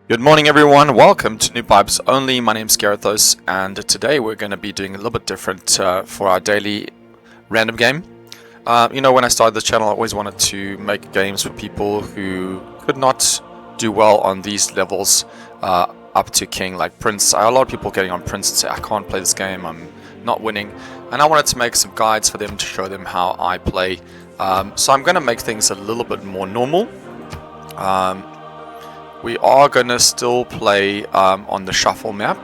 Good morning everyone, welcome to Noobz Only. My name's Garethos, and today we're going to be doing a little bit different for our daily random game. When I started this channel I always wanted to make games for people who could not do well on these levels up to King, like Prince. A lot of people getting on Prince and say, I can't play this game, I'm not winning. And I wanted to make some guides for them to show them how I play. So I'm going to make things a little bit more normal. We are going to still play on the shuffle map,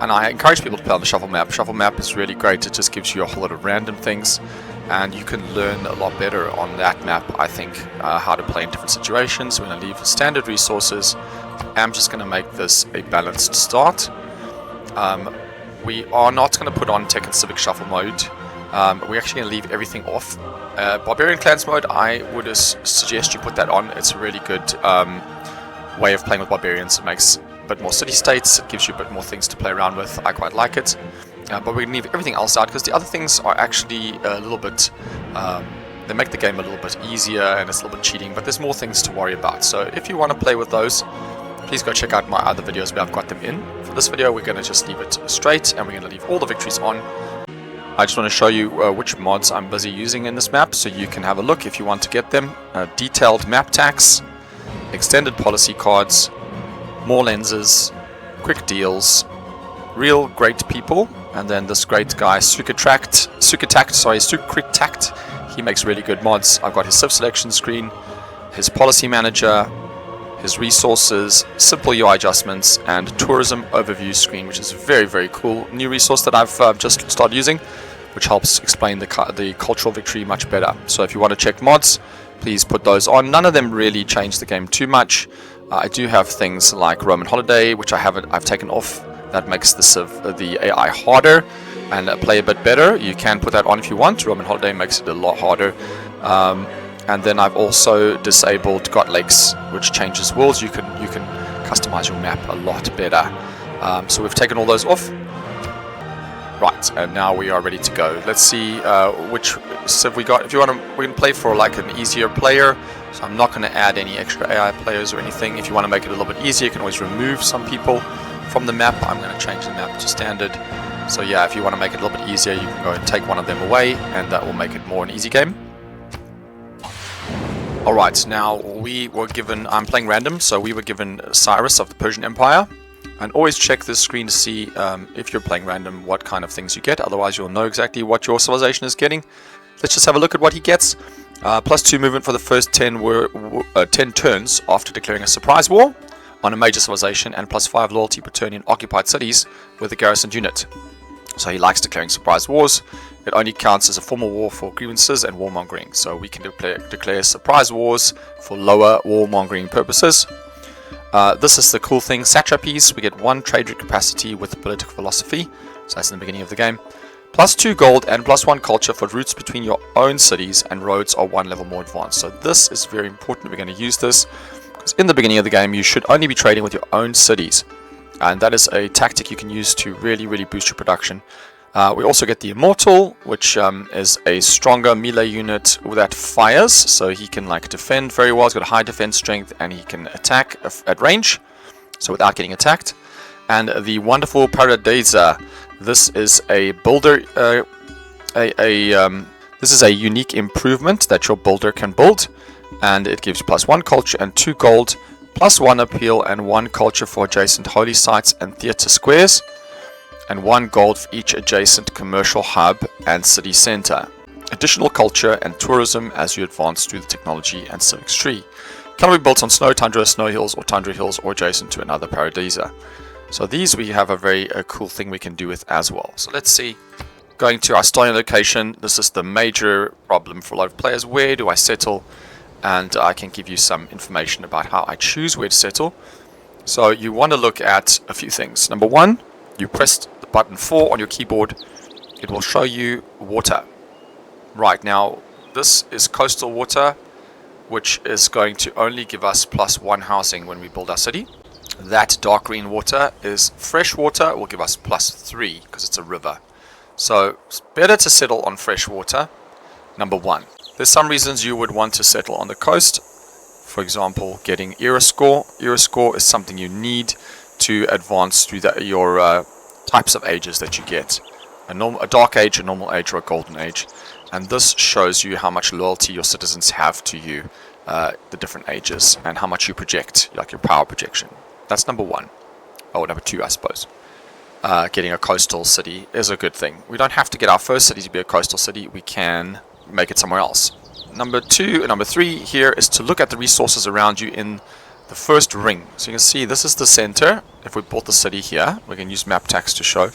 and I encourage people to play on the shuffle map. Shuffle map is really great. It just gives you a whole lot of random things, and you can learn a lot better on that map, I think, how to play in different situations. We're going to leave standard resources. I'm just going to make this a balanced start. We are not going to put on Tech and Civic shuffle mode. We're actually going to leave everything off. Barbarian Clans mode, I would suggest you put that on. It's a really good way of playing with barbarians. It makes a bit more city states, it gives you a bit more things to play around with. I quite like it, but we're going to leave everything else out because the other things are actually a little bit, they make the game a little bit easier and it's a little bit cheating, but there's more things to worry about. So if you want to play with those, please go check out my other videos where I've got them in. For this video we're going to just leave it straight and we're going to leave all the victories on. I just want to show you which mods I'm busy using in this map so you can have a look if you want to get them. Detailed map tax, extended policy cards, more lenses, quick deals, real great people, and then this great guy Sukitact, he makes really good mods. I've got his Civ selection screen, his policy manager, his resources, simple UI adjustments, and tourism overview screen, which is very, very cool new resource that I've just started using, which helps explain the cultural victory much better. So if you want to check mods, please put those on. None of them really change the game too much. I do have things like Roman Holiday, which I've taken off. That makes the AI harder and play a bit better. You can put that on if you want. Roman Holiday makes it a lot harder. And then I've also disabled God Lakes, which changes worlds. You can customize your map a lot better. So we've taken all those off. Right, and now we are ready to go. Let's see which Civ we got. If you want to, we can play for like an easier player. So I'm not going to add any extra AI players or anything. If you want to make it a little bit easier, you can always remove some people from the map. I'm going to change the map to standard. So yeah, if you want to make it a little bit easier, you can go and take one of them away, and that will make it more an easy game. Alright, now we were given, I'm playing random, so we were given Cyrus of the Persian Empire. And always check this screen to see if you're playing random what kind of things you get, otherwise you'll know exactly what your civilization is getting. Let's just have a look at what he gets. +2 movement for the first 10 turns after declaring a surprise war on a major civilization, and +5 loyalty per turn in occupied cities with a garrisoned unit. So he likes declaring surprise wars. It only counts as a formal war for grievances and warmongering. So we can declare surprise wars for lower warmongering purposes. This is the cool thing, satrapies. We get 1 trade route capacity with political philosophy. So that's in the beginning of the game. +2 gold and +1 culture for routes between your own cities, and roads are 1 level more advanced. So this is very important. We're going to use this because in the beginning of the game you should only be trading with your own cities. And that is a tactic you can use to really, really boost your production. We also get the Immortal, which is a stronger melee unit that fires, so he can like defend very well. He's got a high defense strength and he can attack at range, so without getting attacked. And the wonderful Paradisa. This is a builder, this is a unique improvement that your builder can build, and it gives you +1 culture and 2 gold, +1 appeal and 1 culture for adjacent holy sites and theater squares, and 1 gold for each adjacent commercial hub and city center. Additional culture and tourism as you advance through the technology and civics tree. Can be built on snow tundra, snow hills, or tundra hills, or adjacent to another paradisa. So these we have a very cool thing we can do with as well. So let's see. Going to our starting location. This is the major problem for a lot of players. Where do I settle? And I can give you some information about how I choose where to settle. So you want to look at a few things. Number 1, you press the button 4 on your keyboard. It will show you water. Right, now this is coastal water, which is going to only give us +1 housing when we build our city. That dark green water is fresh water. It will give us +3 because it's a river. So it's better to settle on fresh water. Number 1. There's some reasons you would want to settle on the coast. For example, getting era score. Era score is something you need to advance through your types of ages that you get. A dark age, a normal age, or a golden age. And this shows you how much loyalty your citizens have to you, the different ages, and how much you project, like your power projection. That's number one. Oh, number two, I suppose. Getting a coastal city is a good thing. We don't have to get our first city to be a coastal city. We can make it somewhere else. Number three here is to look at the resources around you in the first ring. So you can see this is the center. If we built the city here, we can use map tags to show.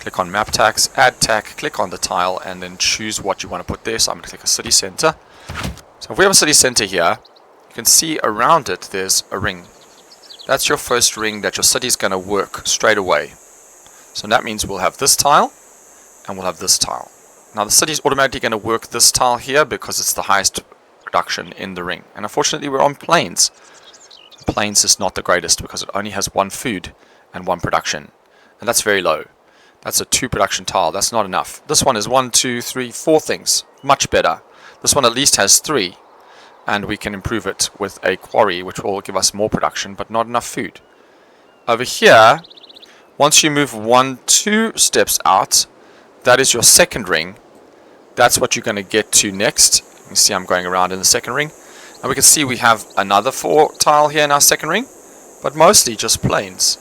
Click on map tags, add tag, click on the tile, and then choose what you want to put there. So I'm going to click a city center. So if we have a city center here, you can see around it there's a ring. That's your first ring that your city is going to work straight away. So that means we'll have this tile, and we'll have this tile. Now the city is automatically going to work this tile here because it's the highest production in the ring. And unfortunately we're on plains. Plains is not the greatest because it only has one food and one production. And that's very low. That's a 2 production tile. That's not enough. This one is 1, 2, 3, 4 things. Much better. This one at least has 3. And we can improve it with a quarry, which will give us more production, but not enough food. Over here, once you move 1, 2 steps out, that is your second ring. That's what you're going to get to next. You can see I'm going around in the second ring. And we can see we have another 4 tile here in our second ring, but mostly just plains.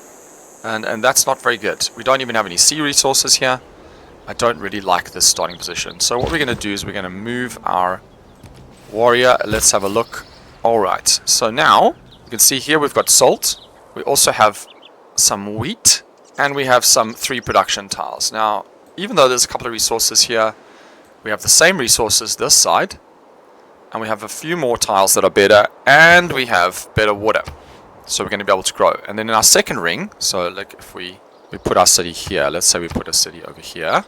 And that's not very good. We don't even have any sea resources here. I don't really like this starting position. So what we're going to do is we're going to move our warrior. Let's have a look. Alright, so now you can see here we've got salt. We also have some wheat. And we have some 3 production tiles. Now, even though there's a couple of resources here, we have the same resources this side. And we have a few more tiles that are better. And we have better water. So we're going to be able to grow. And then in our second ring, so like if we put our city here. Let's say we put a city over here.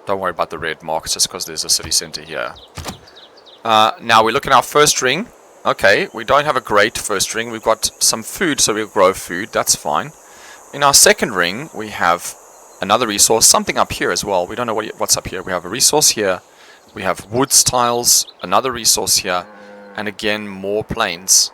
Don't worry about the red marks just because there's a city center here. Now we look at our first ring. Okay, we don't have a great first ring. We've got some food, so we'll grow food. That's fine. In our second ring, we have another resource, something up here as well. We don't know what's up here. We have a resource here. We have woods tiles, another resource here, and again, more plains.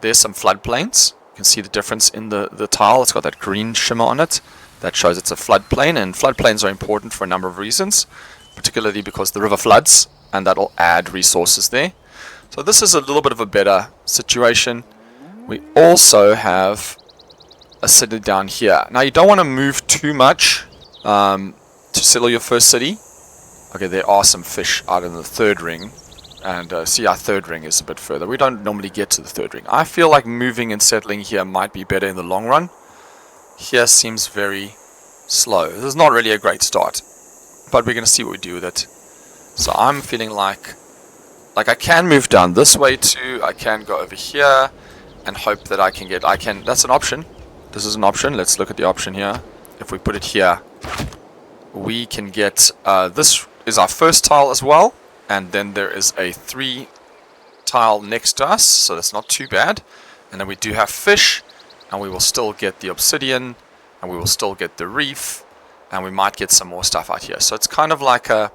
There's some floodplains. You can see the difference in the tile. It's got that green shimmer on it. That shows it's a floodplain, and floodplains are important for a number of reasons, particularly because the river floods, and that'll add resources there. So this is a little bit of a better situation. We also have a city down here. Now you don't want to move too much to settle your first city. Okay, there are some fish out in the third ring. And see, our third ring is a bit further. We don't normally get to the third ring. I feel like moving and settling here might be better in the long run. Here seems very slow. This is not really a great start. But we're going to see what we do with it. So I'm feeling like I can move down this way too. I can go over here and hope that I can get... That's an option. This is an option. Let's look at the option here. If we put it here, we can get... this is our first tile as well. And then there is a 3 tile next to us, so that's not too bad. And then we do have fish, and we will still get the obsidian, and we will still get the reef, and we might get some more stuff out here. So it's kind of like a,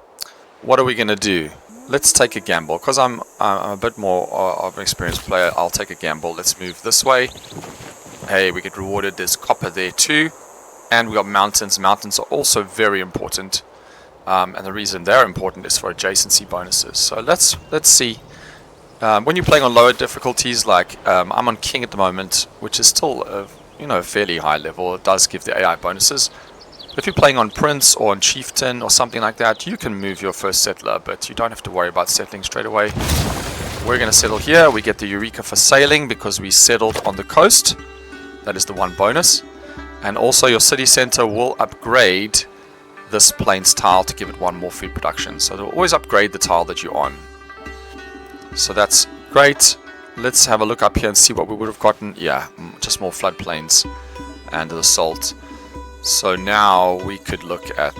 what are we going to do? Let's take a gamble, because I'm a bit more of an experienced player. I'll take a gamble. Let's move this way. Hey, we get rewarded. There's copper there too. And we got mountains. Mountains are also very important. And the reason they're important is for adjacency bonuses. So let's see. When you're playing on lower difficulties, like I'm on King at the moment, which is still a fairly high level. It does give the AI bonuses. If you're playing on Prince or on Chieftain or something like that, you can move your first settler, but you don't have to worry about settling straight away. We're going to settle here. We get the Eureka for sailing because we settled on the coast. That is the one bonus. And also your city center will upgrade this plains tile to give it 1 more food production. So they'll always upgrade the tile that you're on. So that's great. Let's have a look up here and see what we would have gotten. Yeah, just more floodplains and the salt. So now we could look at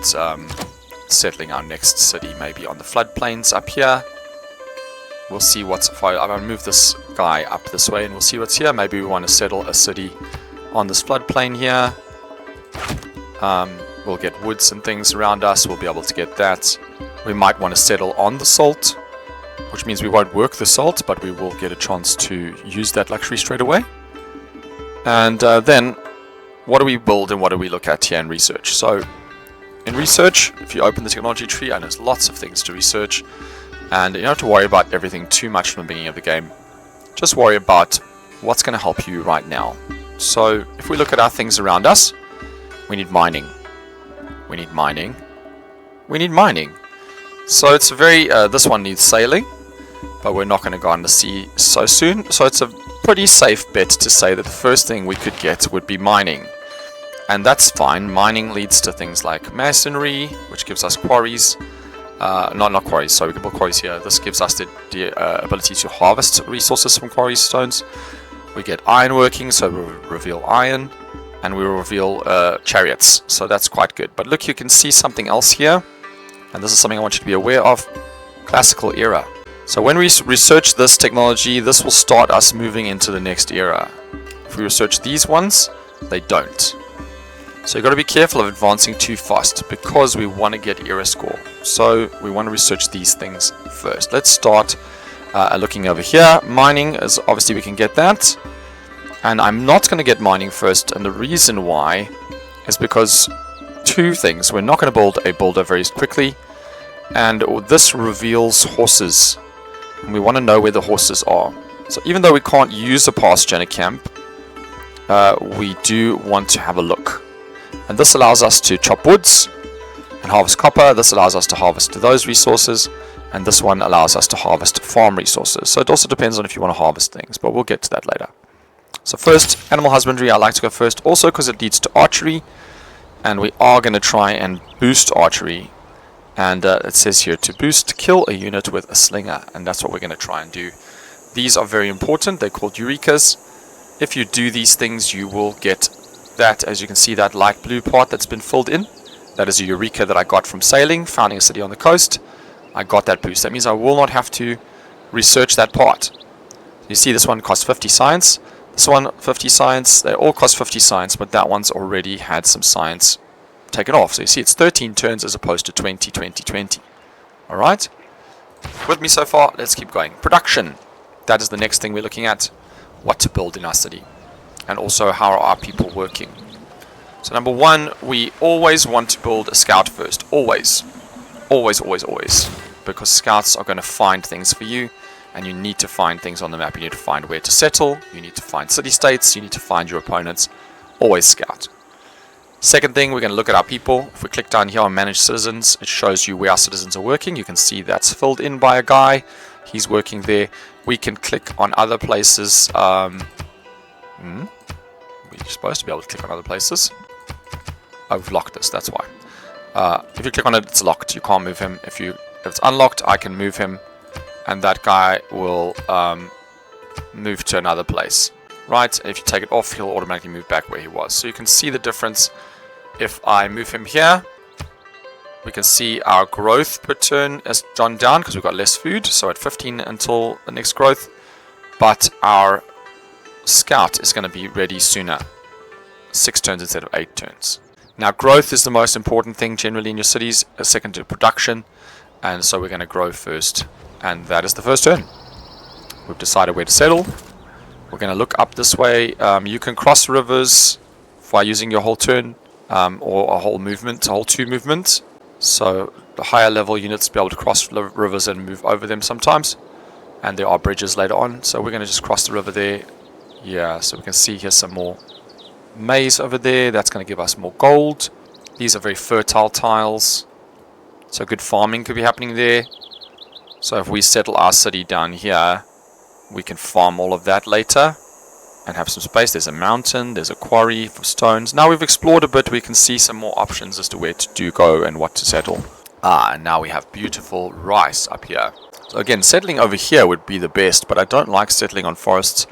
settling our next city maybe on the floodplains up here. We'll see what's... I'm going to move this guy up this way and we'll see what's here. Maybe we want to settle a city on this floodplain here. We'll get woods and things around us. We'll be able to get that. We might want to settle on the salt. which means we won't work the salt, but we will get a chance to use that luxury straight away. And then, what do we build and what do we look at here in research? So, in research, if you open the technology tree, and there's lots of things to research, and you don't have to worry about everything too much from the beginning of the game. Just worry about what's going to help you right now. So, if we look at our things around us, we need mining. We need mining. We need mining. So it's a very, this one needs sailing, but we're not going to go on the sea so soon. So it's a pretty safe bet to say that the first thing we could get would be mining. And that's fine. Mining leads to things like masonry, which gives us quarries. Not quarries, sorry, we can build quarries here. This gives us the ability to harvest resources from quarry stones. We get ironworking, so we reveal iron. And we reveal chariots, so that's quite good. But look, you can see something else here. And this is something I want you to be aware of. Classical era. So when we research this technology, this will start us moving into the next era. If we research these ones, they don't. So you've got to be careful of advancing too fast because we want to get era score. So we want to research these things first. Let's start looking over here. Mining is obviously we can get that. And I'm not going to get mining first, and the reason why is because two things. We're not going to build a builder very quickly, and this reveals horses. And we want to know where the horses are. So even though we can't use a pasture in a camp, we do want to have a look. And this allows us to chop woods and harvest copper. This allows us to harvest those resources, and this one allows us to harvest farm resources. So it also depends on if you want to harvest things, but we'll get to that later. So first, animal husbandry, I like to go first, also because it leads to archery, and we are going to try and boost archery. And it says here to boost, kill a unit with a slinger, and that's what we're going to try and do. These are very important. They're called eurekas. If you do these things, you will get that, as you can see, that light blue part that's been filled in. That is a eureka that I got from sailing, founding a city on the coast. I got that boost. That means I will not have to research that part. You see this one costs 50 science. This one 50 science. They all cost 50 science, but that one's already had some science taken off. So you see it's 13 turns as opposed to 20, 20, 20. Alright? With me so far, let's keep going. Production. That is the next thing we're looking at. What to build in our city. And also how are our people working. So number one, we always want to build a scout first. Always. Always, always, always. Because scouts are going to find things for you. And you need to find things on the map. You need to find where to settle. You need to find city-states. You need to find your opponents. Always scout. Second thing, we're going to look at our people. If we click down here on Manage Citizens, it shows you where our citizens are working. You can see that's filled in by a guy. He's working there. We can click on other places. We're supposed to be able to click on other places. I've locked this, that's why. If you click on it, it's locked. You can't move him. If it's unlocked, I can move him. And that guy will move to another place. Right? If you take it off, he'll automatically move back where he was. So you can see the difference. If I move him here, we can see our growth per turn has gone down because we've got less food. So at 15 until the next growth. But our scout is going to be ready sooner. 6 turns instead of 8 turns. Now growth is the most important thing generally in your cities. Second to production. And so we're going to grow first. And that is the first turn. We've decided where to settle. We're going to look up this way. You can cross rivers by using your whole turn or a whole movement, a whole 2 movements. So the higher level units be able to cross rivers and move over them sometimes. And there are bridges later on. So we're going to just cross the river there. Yeah, so we can see here's some more maize over there. That's going to give us more gold. These are very fertile tiles. So good farming could be happening there. So if we settle our city down here, we can farm all of that later and have some space. There's a mountain, there's a quarry for stones. Now we've explored a bit, we can see some more options as to where to go and what to settle. And now we have beautiful rice up here. So again, settling over here would be the best, but I don't like settling on forests.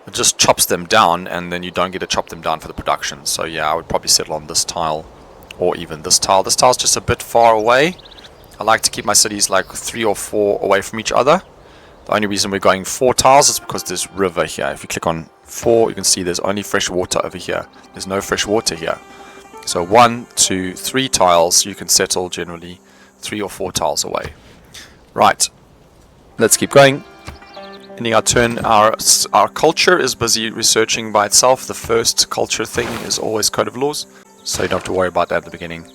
It just chops them down and then you don't get to chop them down for the production. So yeah, I would probably settle on this tile or even this tile. This tile's just a bit far away. I like to keep my cities like 3 or 4 away from each other. The only reason we're going 4 tiles is because there's river here. If you click on 4, you can see there's only fresh water over here. There's no fresh water here. So 1, 2, 3 tiles, you can settle generally 3 or 4 tiles away. Right. Let's keep going. Ending our turn, our culture is busy researching by itself. The first culture thing is always Code of Laws, so you don't have to worry about that at the beginning.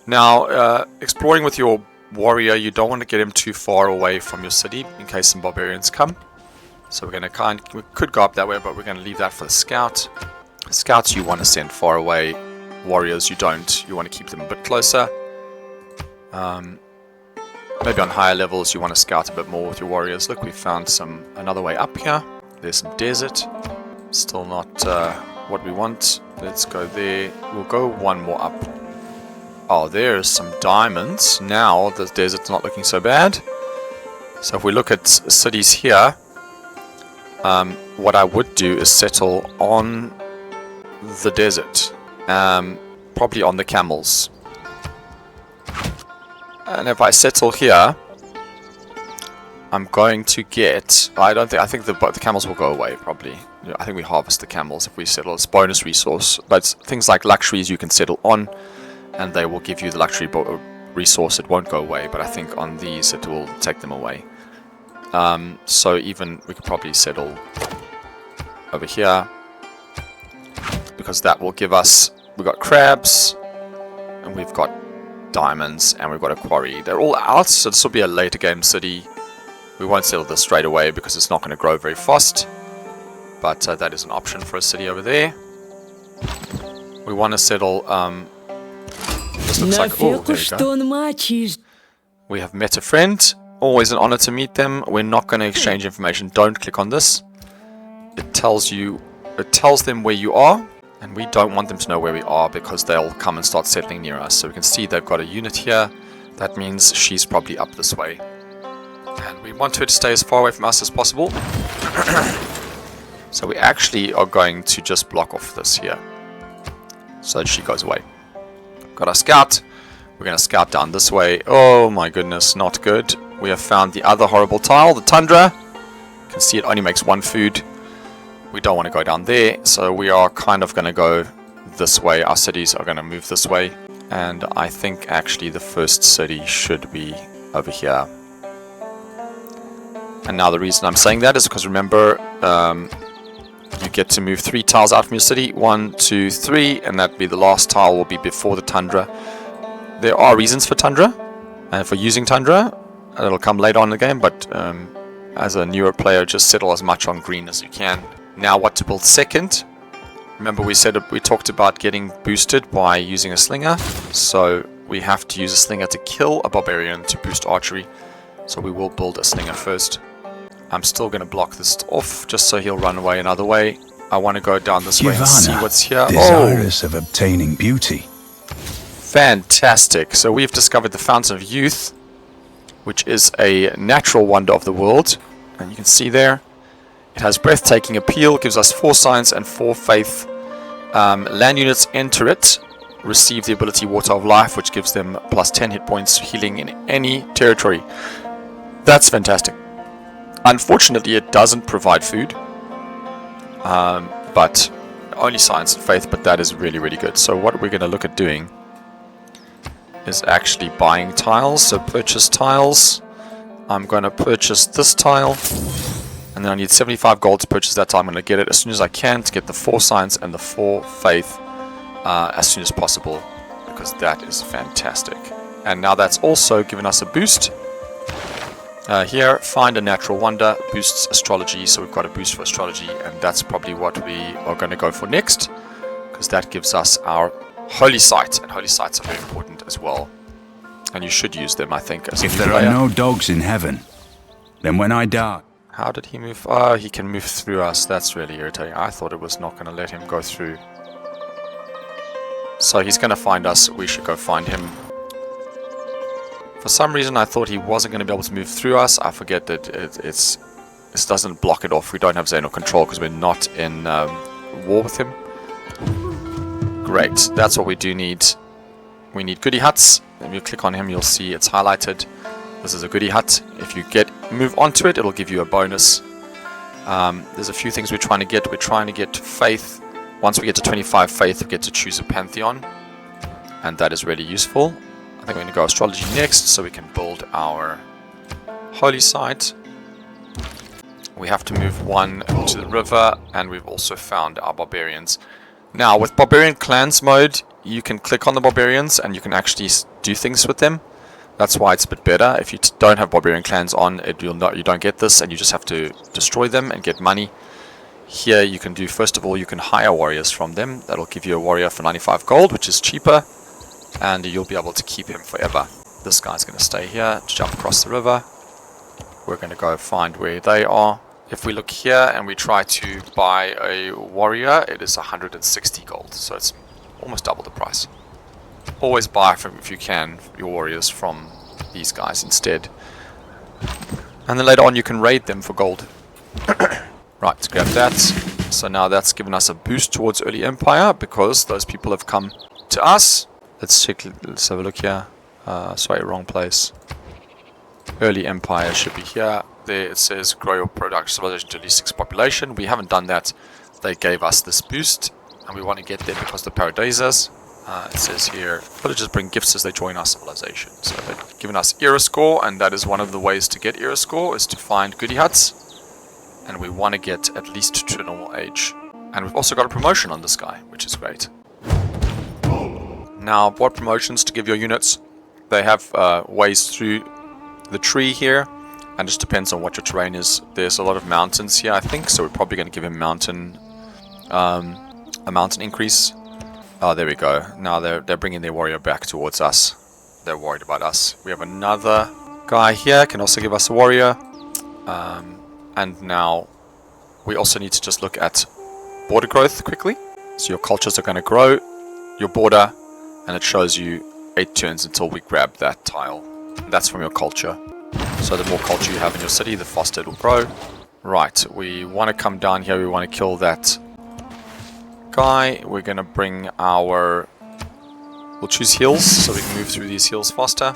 Now, exploring with your warrior, you don't want to get him too far away from your city in case some barbarians come. So we're going to we could go up that way, but we're going to leave that for the scout. Scouts you want to send far away. Warriors you don't. You want to keep them a bit closer. Maybe on higher levels you want to scout a bit more with your warriors. Look, we found another way up here. There's some desert. Still not what we want. Let's go there. We'll go one more up. Oh, there's some diamonds. Now the desert's not looking so bad. So if we look at cities here, what I would do is settle on the desert. Probably on the camels. And if I settle here, I'm going to get... I think the camels will go away, probably. I think we harvest the camels if we settle. It's bonus resource. But things like luxuries you can settle on, and they will give you the luxury resource. It won't go away, but I think on these it will take them away. So even we could probably settle over here, because that will give us... We've got crabs, and we've got diamonds, and we've got a quarry. They're all out, so this will be a later game city. We won't settle this straight away because it's not going to grow very fast, but that is an option for a city over there. We want to settle this looks like, oh, there you go. We have met a friend. Always an honor to meet them. We're not going to exchange information. Don't click on this. It tells them where you are, and we don't want them to know where we are because they'll come and start settling near us. So we can see they've got a unit here. That means she's probably up this way. And we want her to stay as far away from us as possible. So we actually are going to just block off this here, so that she goes away. Got our scout. We're going to scout down this way. Oh my goodness, not good. We have found the other horrible tile, the tundra. You can see it only makes one food. We don't want to go down there, so we are kind of going to go this way. Our cities are going to move this way, and I think actually the first city should be over here. And now the reason I'm saying that is because remember, you get to move 3 tiles out from your city. 1, 2, 3, and that'll be the last tile will be before the tundra. There are reasons for tundra and for using tundra. It'll come later on in the game, but as a newer player, just settle as much on green as you can. Now what to build second. Remember we talked about getting boosted by using a slinger. So we have to use a slinger to kill a barbarian to boost archery. So we will build a slinger first. I'm still going to block this off just so he'll run away another way. I want to go down this way and see what's here. Desirous of obtaining beauty. Fantastic. So we've discovered the Fountain of Youth, which is a natural wonder of the world. And you can see there, it has breathtaking appeal, gives us 4 science and 4 faith. Land units enter it, receive the ability Water of Life, which gives them plus 10 hit points healing in any territory. That's fantastic. Unfortunately, it doesn't provide food, but only science and faith, but that is really, really good. So what we're going to look at doing is actually buying tiles. So purchase tiles. I'm going to purchase this tile, and then I need 75 gold to purchase that tile. I'm going to get it as soon as I can to get the 4 science and the 4 faith as soon as possible, because that is fantastic. And now that's also given us a boost. Here, find a natural wonder, boosts astrology, so we've got a boost for astrology, and that's probably what we are going to go for next, because that gives us our holy site, and holy sites are very important as well, and you should use them, I think, as a If there are no dogs in heaven, then when I die... How did he move? Oh, he can move through us. That's really irritating. I thought it was not going to let him go through. So he's going to find us. We should go find him. For some reason, I thought he wasn't going to be able to move through us. I forget that this doesn't block it off. We don't have Xeno control because we're not in war with him. Great. That's what we do need. We need goodie huts. If you click on him, you'll see it's highlighted. This is a goodie hut. If you move onto it, it'll give you a bonus. There's a few things we're trying to get. We're trying to get faith. Once we get to 25 faith, we get to choose a pantheon, and that is really useful. I think we're going to go astrology next, so we can build our holy site. We have to move one to the river, and we've also found our barbarians. Now, with barbarian clans mode, you can click on the barbarians and you can actually do things with them. That's why it's a bit better. If you don't have barbarian clans on, you don't get this, and you just have to destroy them and get money. Here you can do, first of all, you can hire warriors from them. That'll give you a warrior for 95 gold, which is cheaper, and you'll be able to keep him forever. This guy's going to stay here to jump across the river. We're going to go find where they are. If we look here and we try to buy a warrior, it is 160 gold, so it's almost double the price. Always buy, if you can, your warriors from these guys instead. And then later on you can raid them for gold. Right, let's grab that. So now that's given us a boost towards early empire because those people have come to us. Let's have a look here. Sorry, wrong place. Early empire should be here. There it says grow your product civilization to at least 6 population. We haven't done that. They gave us this boost, and we want to get there because the paradisers. It says here, villagers bring gifts as they join our civilization. So they've given us era score, and that is one of the ways to get era score, is to find goodie huts. And we want to get at least to normal age. And we've also got a promotion on this guy, which is great. Now, what promotions to give your units? They have ways through the tree here, and it just depends on what your terrain is. There's a lot of mountains here, I think, so we're probably going to give him a mountain increase. Oh, there we go. Now they're bringing their warrior back towards us. They're worried about us. We have another guy here, can also give us a warrior. And now we also need to just look at border growth quickly. So your cultures are going to grow your border, and it shows you 8 turns until we grab that tile. That's from your culture. So the more culture you have in your city, the faster it will grow. Right, we want to come down here. We want to kill that guy. We're going to bring our... We'll choose hills so we can move through these hills faster.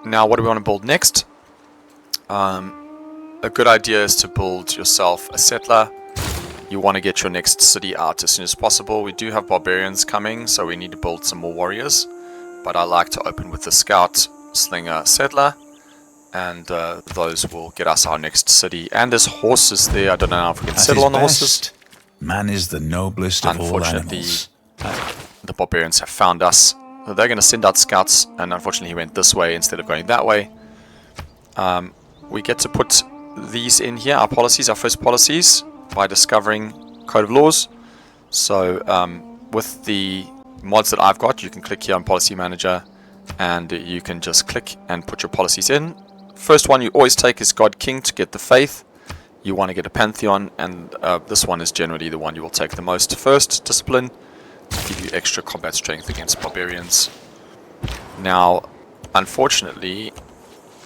Now, what do we want to build next? A good idea is to build yourself a settler. You want to get your next city out as soon as possible. We do have barbarians coming, so we need to build some more warriors. But I like to open with the scout, slinger, settler. And those will get us our next city. And there's horses there. I don't know if we can settle on the horses. Man is the noblest of all animals. The barbarians have found us. So they're going to send out scouts, and unfortunately he went this way instead of going that way. We get to put these in here, our policies, our first policies, by discovering Code of Laws. So with the mods that I've got, you can click here on Policy Manager, and you can just click and put your policies in. First one you always take is God King to get the faith. You want to get a Pantheon, and this one is generally the one you will take the most first. Discipline, to give you extra combat strength against barbarians. Now, unfortunately,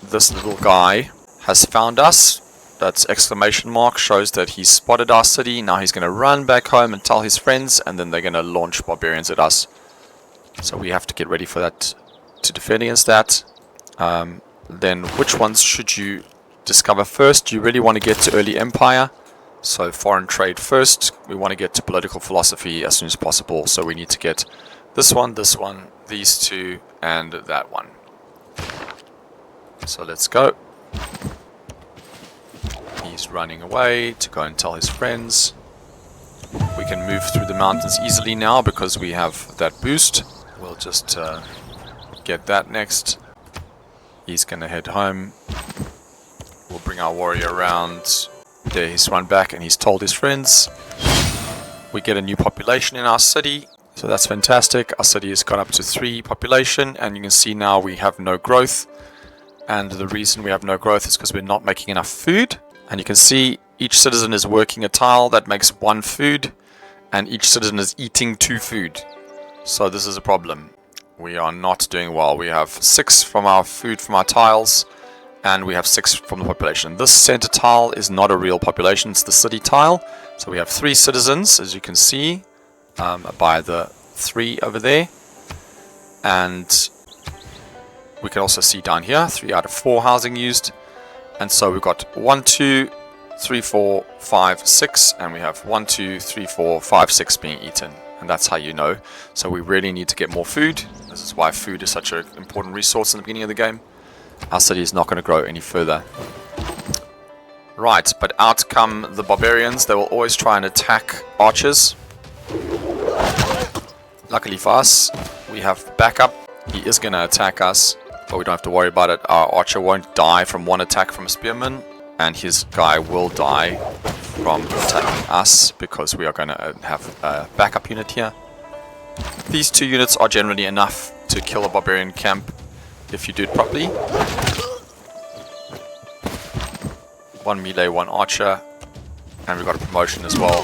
this little guy has found us. That's exclamation mark, shows that he's spotted our city. Now he's going to run back home and tell his friends, and then they're going to launch barbarians at us. So we have to get ready for that, to defend against that. Then which ones should you discover first? You really want to get to early empire, so foreign trade first. We want to get to political philosophy as soon as possible, so we need to get this one, these two, and that one. So let's go. He's running away to go and tell his friends. We can move through the mountains easily now because we have that boost. We'll just get that next. He's gonna head home. We'll bring our warrior around. There, he's run back and he's told his friends. We get a new population in our city, so that's fantastic. Our city has got up to 3 population, and you can see now we have no growth. And the reason we have no growth is because we're not making enough food. And you can see each citizen is working a tile that makes 1 food, and each citizen is eating 2 food. So this is a problem. We are not doing well. We have 6 from our food from our tiles, and we have 6 from the population. This center tile is not a real population, it's the city tile. So we have 3 citizens, as you can see, by the 3 over there. And we can also see down here, 3 out of 4 housing used. And so we've got 1, 2, 3, 4, 5, 6, and we have 1, 2, 3, 4, 5, 6 being eaten. And that's how you know. So we really need to get more food. This is why food is such an important resource in the beginning of the game. our city is not going to grow any further. Right, but out come the barbarians. They will always try and attack archers. Luckily for us, we have backup. He is going to attack us, but we don't have to worry about it. Our archer won't die from one attack from a spearman, and his guy will die from attacking us because we are going to have a backup unit here. These two units are generally enough to kill a barbarian camp if you do it properly. One melee, one archer, and we've got a promotion as well.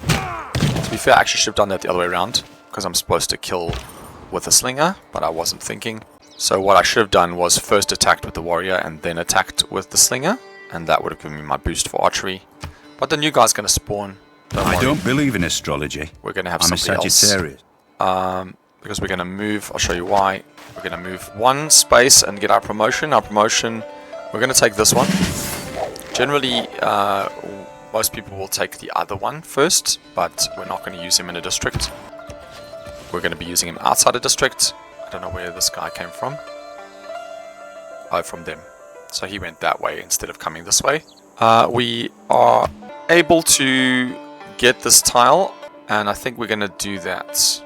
To be fair, I actually should have done that the other way around, because I'm supposed to kill with a slinger, but I wasn't thinking. So what I should have done was first attacked with the warrior and then attacked with the slinger, and that would have given me my boost for archery. But the new guy's going to spawn. I don't believe in astrology. We're going to have I'm somebody a Sagittarius. Because we're going to move, I'll show you why. We're going to move one space and get our promotion. Our promotion, we're going to take this one. Generally, most people will take the other one first, but we're not going to use him in a district. We're going to be using him outside a district. I don't know where this guy came from. Oh, from them. So he went that way instead of coming this way. We are able to get this tile, and I think we're going to do that.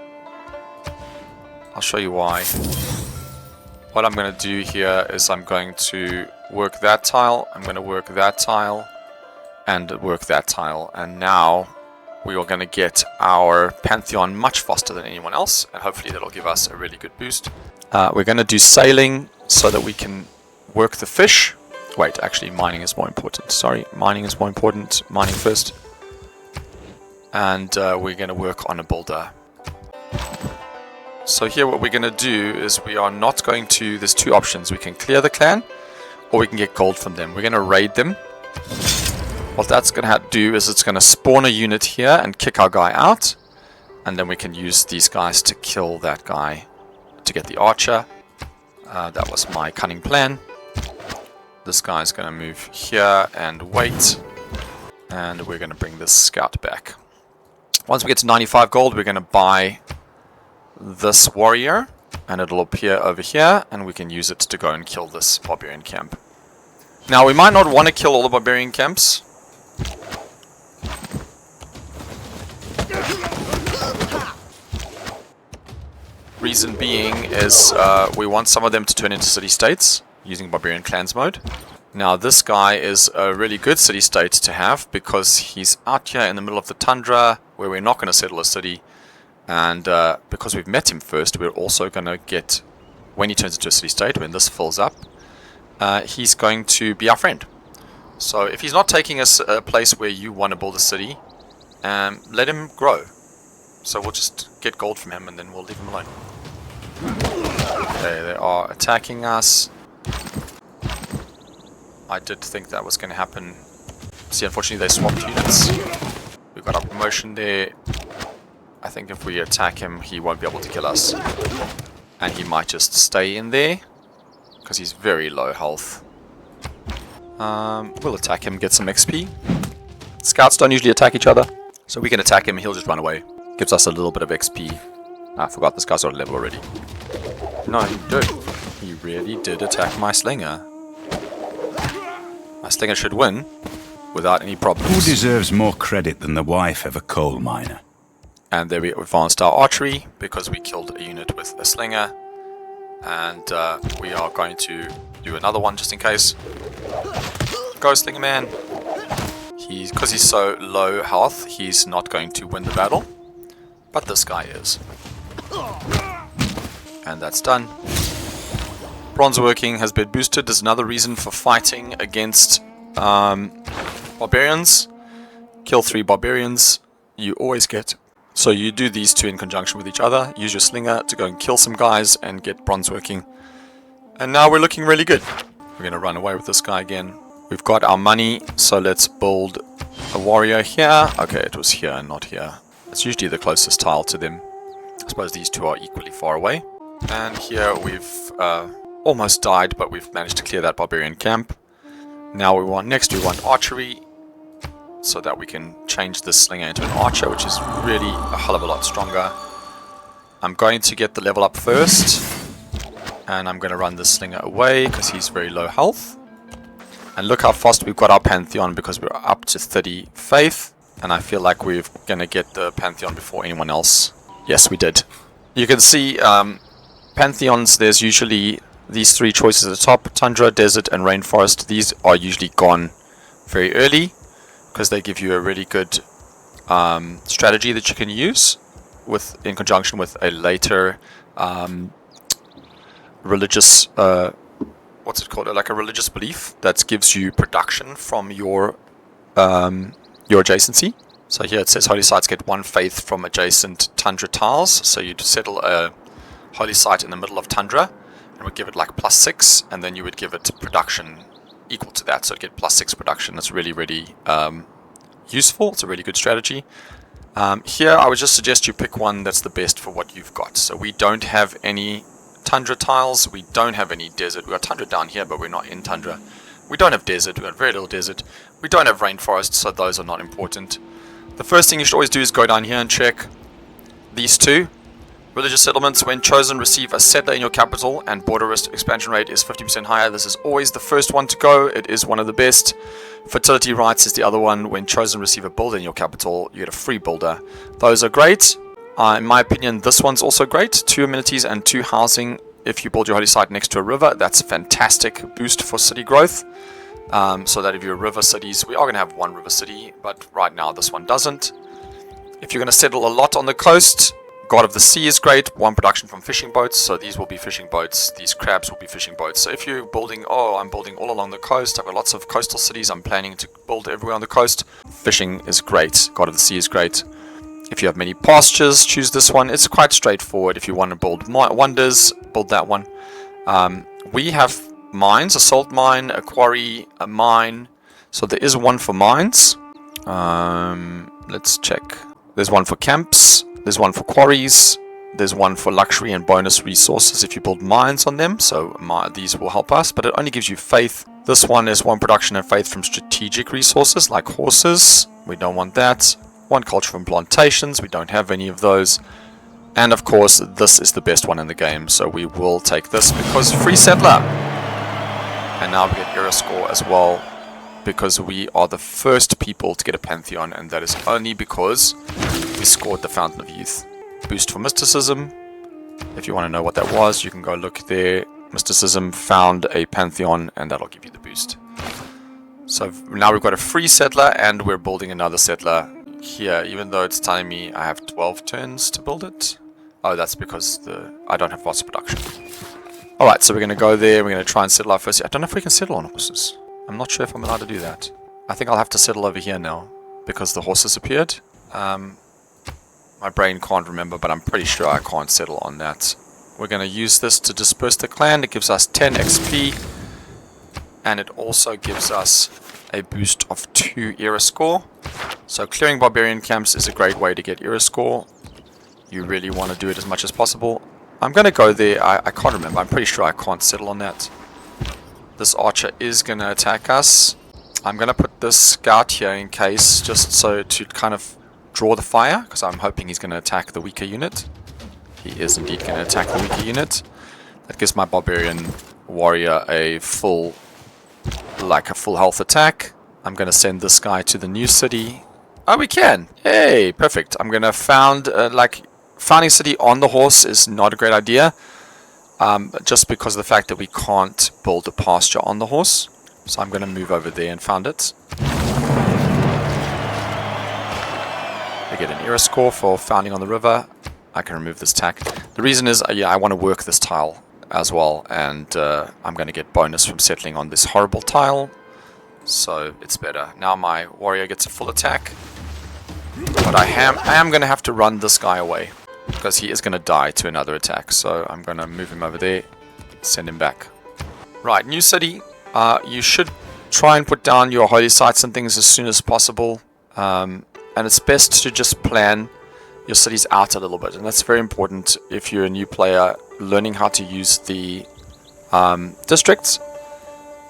I'll show you why. What I'm going to do here is I'm going to work that tile, I'm going to work that tile, and work that tile. And now we are going to get our Pantheon much faster than anyone else, and hopefully that'll give us a really good boost. We're going to do sailing so that we can work the fish. Wait, actually mining is more important. Sorry, mining is more important. Mining first. And we're going to work on a builder. So here what we're going to do is we are not going to... There's two options. We can clear the clan, or we can get gold from them. We're going to raid them. What that's going to do is it's going to spawn a unit here and kick our guy out. And then we can use these guys to kill that guy to get the archer. That was my cunning plan. This guy's going to move here and wait. And we're going to bring this scout back. Once we get to 95 gold, we're going to buy this warrior. And it'll appear over here. And we can use it to go and kill this barbarian camp. Now, we might not want to kill all the barbarian camps. Reason being is we want some of them to turn into city-states using Barbarian Clans mode. Now this guy is a really good city-state to have because he's out here in the middle of the tundra where we're not going to settle a city, and because we've met him first, we're also going to get, when he turns into a city-state, when this fills up, he's going to be our friend. So if he's not taking us a place where you want to build a city, let him grow. So we'll just get gold from him and then we'll leave him alone. Okay, they are attacking us. I did think that was going to happen. See, unfortunately they swapped units. We've got our promotion there. I think if we attack him, he won't be able to kill us. And he might just stay in there, because he's very low health. We'll attack him, get some XP. Scouts don't usually attack each other, so we can attack him, he'll just run away. Gives us a little bit of XP. I forgot this guy's on a level already. No, he did. He really did attack my slinger. My slinger should win without any problems. Who deserves more credit than the wife of a coal miner? And there we advanced our archery because we killed a unit with a slinger. And we are going to do another one just in case. Go, Slinger Man. Because he's so low health, he's not going to win the battle. But this guy is. And that's done. Bronze working has been boosted. There's another reason for fighting against barbarians. Kill 3 barbarians. You always get. So you do these two in conjunction with each other. Use your slinger to go and kill some guys and get bronze working. And now we're looking really good. We're going to run away with this guy again. We've got our money, so let's build a warrior here. Okay, it was here and not here. It's usually the closest tile to them. I suppose these two are equally far away. And here we've almost died, but we've managed to clear that barbarian camp. Now we want archery, so that we can change this slinger into an archer, which is really a hell of a lot stronger. I'm going to get the level up first. And I'm going to run the Slinger away because he's very low health. And look how fast we've got our Pantheon because we're up to 30 faith. And I feel like we're going to get the Pantheon before anyone else. Yes, we did. You can see Pantheons, there's usually these three choices at the top. Tundra, Desert, and Rainforest. These are usually gone very early because they give you a really good strategy that you can use in conjunction with a later religious, what's it called? Like a religious belief that gives you production from your adjacency. So here it says holy sites get 1 faith from adjacent tundra tiles. So you'd settle a holy site in the middle of tundra and would give it like +6, and then you would give it production equal to that. So it'd get +6 production. It's really, really useful. It's a really good strategy. Here I would just suggest you pick one that's the best for what you've got. So we don't have any tundra tiles, we don't have any desert. We've got tundra down here, but we're not in tundra. We don't have desert, we've got very little desert. We don't have rainforest, so those are not important. The first thing you should always do is go down here and check these two. Religious settlements, when chosen, receive a settler in your capital and border expansion rate is 50% higher. This is always the first one to go. It is one of the best. Fertility rights is the other one. When chosen, receive a builder in your capital. You get a free builder. Those are great. In my opinion, this one's also great. 2 amenities and 2 housing. If you build your holy site next to a river, that's a fantastic boost for city growth. So that if you're river cities, we are going to have 1 river city, but right now this one doesn't. If you're going to settle a lot on the coast, God of the Sea is great. 1 production from fishing boats, so these will be fishing boats. These crabs will be fishing boats. So if you're building, I'm building all along the coast, I've got lots of coastal cities, I'm planning to build everywhere on the coast, fishing is great. God of the Sea is great. If you have many pastures, choose this one. It's quite straightforward. If you want to build wonders, build that one. We have mines, a salt mine, a quarry, a mine. So there is one for mines. Let's check. There's one for camps. There's one for quarries. There's one for luxury and bonus resources if you build mines on them. So these will help us, but it only gives you faith. This one is 1 production and faith from strategic resources like horses. We don't want that. 1 culture from plantations. We don't have any of those. And of course, this is the best one in the game. So we will take this because free settler. And now we get era score as well, because we are the first people to get a Pantheon, and that is only because we scored the Fountain of Youth. Boost for Mysticism. If you want to know what that was, you can go look there. Mysticism found a Pantheon, and that'll give you the boost. So now we've got a free settler, and we're building another settler here, even though it's telling me I have 12 turns to build it. Oh, that's because I don't have lots of production. Alright, so we're going to go there, we're going to try and settle our first. I don't know if we can settle on horses. I'm not sure if I'm allowed to do that. I think I'll have to settle over here now, because the horses appeared. My brain can't remember, but I'm pretty sure I can't settle on that. We're going to use this to disperse the clan. It gives us 10 XP, and it also gives us a boost of 2 era score. So clearing barbarian camps is a great way to get era score. You really want to do it as much as possible. I'm going to go there. I can't remember. I'm pretty sure I can't settle on that. This archer is going to attack us. I'm going to put this scout here in case, just so to kind of draw the fire, because I'm hoping he's going to attack the weaker unit. He is indeed going to attack the weaker unit. That gives my barbarian warrior a full health attack. I'm going to send this guy to the new city. Oh, we can! Hey, perfect. I'm going to founding city on the horse is not a great idea. Just because of the fact that we can't build a pasture on the horse. So I'm going to move over there and found it. I get an era score for founding on the river. I can remove this tack. The reason is, I want to work this tile as well, and I'm going to get bonus from settling on this horrible tile. So it's better. Now my warrior gets a full attack. But I am going to have to run this guy away, because he is going to die to another attack. So I'm going to move him over there, send him back. Right, new city. You should try and put down your holy sites and things as soon as possible. And it's best to just plan your cities out a little bit. And that's very important if you're a new player, learning how to use the districts.